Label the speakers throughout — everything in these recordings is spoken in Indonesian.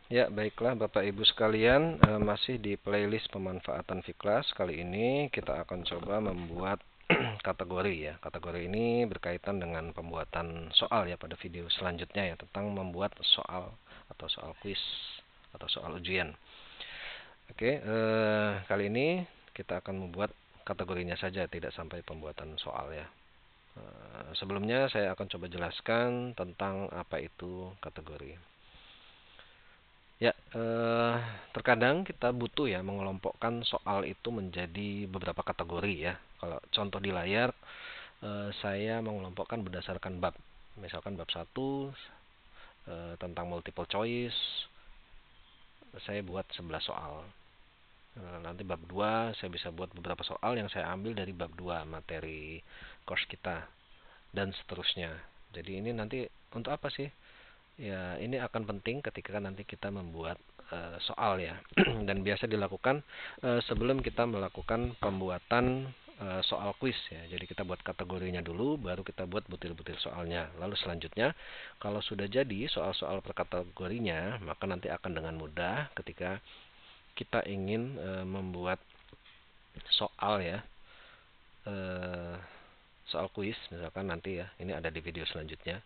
Speaker 1: Ya, baiklah Bapak Ibu sekalian, masih di playlist pemanfaatan Fiklas. Kali ini kita akan coba membuat kategori ya. Kategori ini berkaitan dengan pembuatan soal ya pada video selanjutnya ya, tentang membuat soal atau soal kuis atau soal ujian. Oke, kali ini kita akan membuat kategorinya saja, tidak sampai pembuatan soal ya. Sebelumnya saya akan coba jelaskan tentang apa itu kategori. Ya, terkadang kita butuh ya mengelompokkan soal itu menjadi beberapa kategori ya. Kalau contoh di layar, saya mengelompokkan berdasarkan bab. Misalkan bab 1 tentang multiple choice, saya buat 11 soal. Nanti bab 2 saya bisa buat beberapa soal yang saya ambil dari bab 2 materi course kita dan seterusnya. Jadi ini nanti untuk apa sih? Ya, ini akan penting ketika nanti kita membuat soal ya. Dan biasa dilakukan sebelum kita melakukan pembuatan soal kuis ya. Jadi kita buat kategorinya dulu, baru kita buat butir-butir soalnya. Lalu selanjutnya, kalau sudah jadi soal-soal per kategorinya, maka nanti akan dengan mudah ketika kita ingin membuat soal ya, soal kuis misalkan nanti ya. Ini ada di video selanjutnya.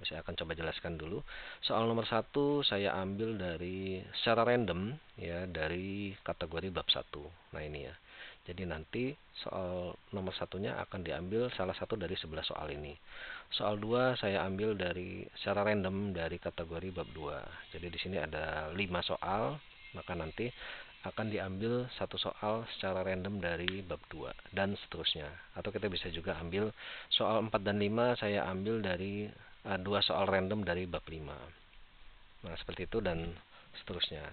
Speaker 1: Saya akan coba jelaskan dulu. Soal nomor 1 saya ambil dari secara random ya, dari kategori bab 1. Nah ini ya. Jadi nanti soal nomor 1-nya akan diambil salah satu dari 11 soal ini. Soal 2 saya ambil dari secara random dari kategori bab 2. Jadi di sini ada 5 soal, maka nanti akan diambil satu soal secara random dari bab 2 dan seterusnya. Atau kita bisa juga ambil soal 4 dan 5 saya ambil dari 2 soal random dari bab 5. Nah, seperti itu dan seterusnya.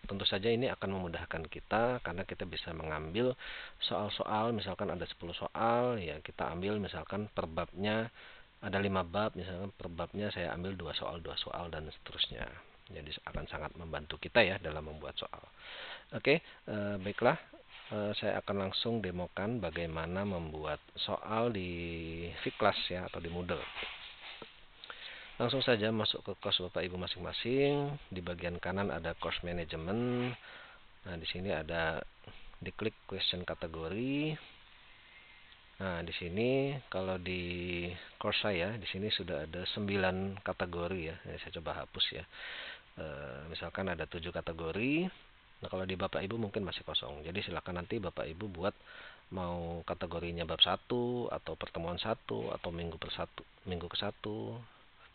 Speaker 1: Tentu saja ini akan memudahkan kita karena kita bisa mengambil soal-soal, misalkan ada 10 soal, ya kita ambil misalkan per babnya ada 5 bab, misalkan per babnya saya ambil 2 soal dan seterusnya. Jadi akan sangat membantu kita ya dalam membuat soal. Oke, baiklah. Saya akan langsung demokan bagaimana membuat soal di Fiklas ya atau di Moodle. Langsung saja masuk ke course Bapak Ibu masing-masing. Di bagian kanan ada course management. Nah, di sini ada diklik question kategori. Nah, di sini kalau di course saya di sini sudah ada 9 kategori ya. Ini saya coba hapus ya. Misalkan ada 7 kategori. Nah, kalau di Bapak Ibu mungkin masih kosong. Jadi silakan nanti Bapak Ibu buat mau kategorinya bab 1 atau pertemuan 1 atau minggu ke 1,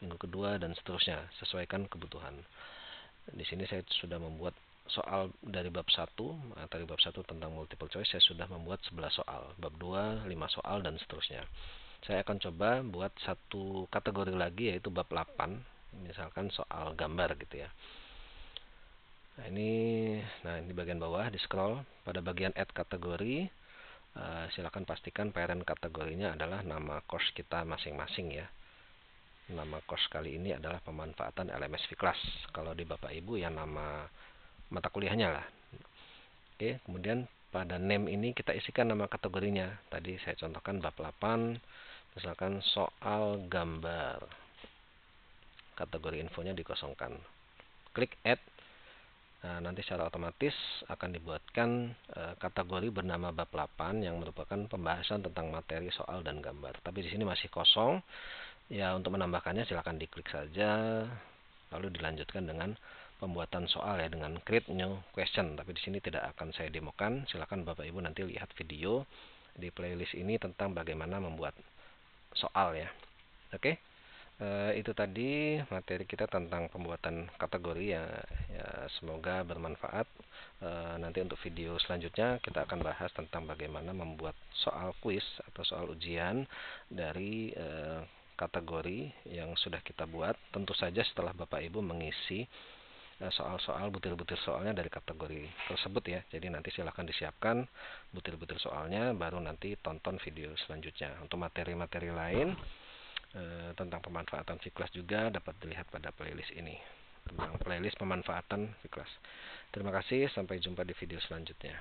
Speaker 1: minggu kedua dan seterusnya, sesuaikan kebutuhan. Di sini saya sudah membuat soal dari bab 1, materi bab 1 tentang multiple choice saya sudah membuat 11 soal, bab 2 5 soal dan seterusnya. Saya akan coba buat satu kategori lagi yaitu bab 8, misalkan soal gambar gitu ya. Nah ini bagian bawah di scroll pada bagian add kategori. Silakan pastikan parent kategorinya adalah nama course kita masing-masing ya. Nama course kali ini adalah pemanfaatan LMS Fiklas. Kalau di Bapak Ibu ya nama mata kuliahnya lah. Oke, kemudian pada name ini kita isikan nama kategorinya. Tadi saya contohkan bab 8, misalkan soal gambar. Kategori infonya dikosongkan. Klik add. Nah, nanti secara otomatis akan dibuatkan kategori bernama bab 8 yang merupakan pembahasan tentang materi soal dan gambar. Tapi di sini masih kosong. Ya, untuk menambahkannya silakan diklik saja, lalu dilanjutkan dengan pembuatan soal ya dengan create new question. Tapi di sini tidak akan saya demokan. Silakan Bapak Ibu nanti lihat video di playlist ini tentang bagaimana membuat soal ya. Oke, itu tadi materi kita tentang pembuatan kategori ya. Semoga bermanfaat. Nanti untuk video selanjutnya kita akan bahas tentang bagaimana membuat soal kuis atau soal ujian dari kategori yang sudah kita buat. Tentu saja setelah Bapak Ibu mengisi soal-soal butir-butir soalnya dari kategori tersebut ya. Jadi nanti silahkan disiapkan butir-butir soalnya, baru nanti tonton video selanjutnya. Untuk materi-materi lain tentang pemanfaatan Fiklas juga dapat dilihat pada playlist ini, tentang playlist pemanfaatan Fiklas. Terima kasih, sampai jumpa di video selanjutnya.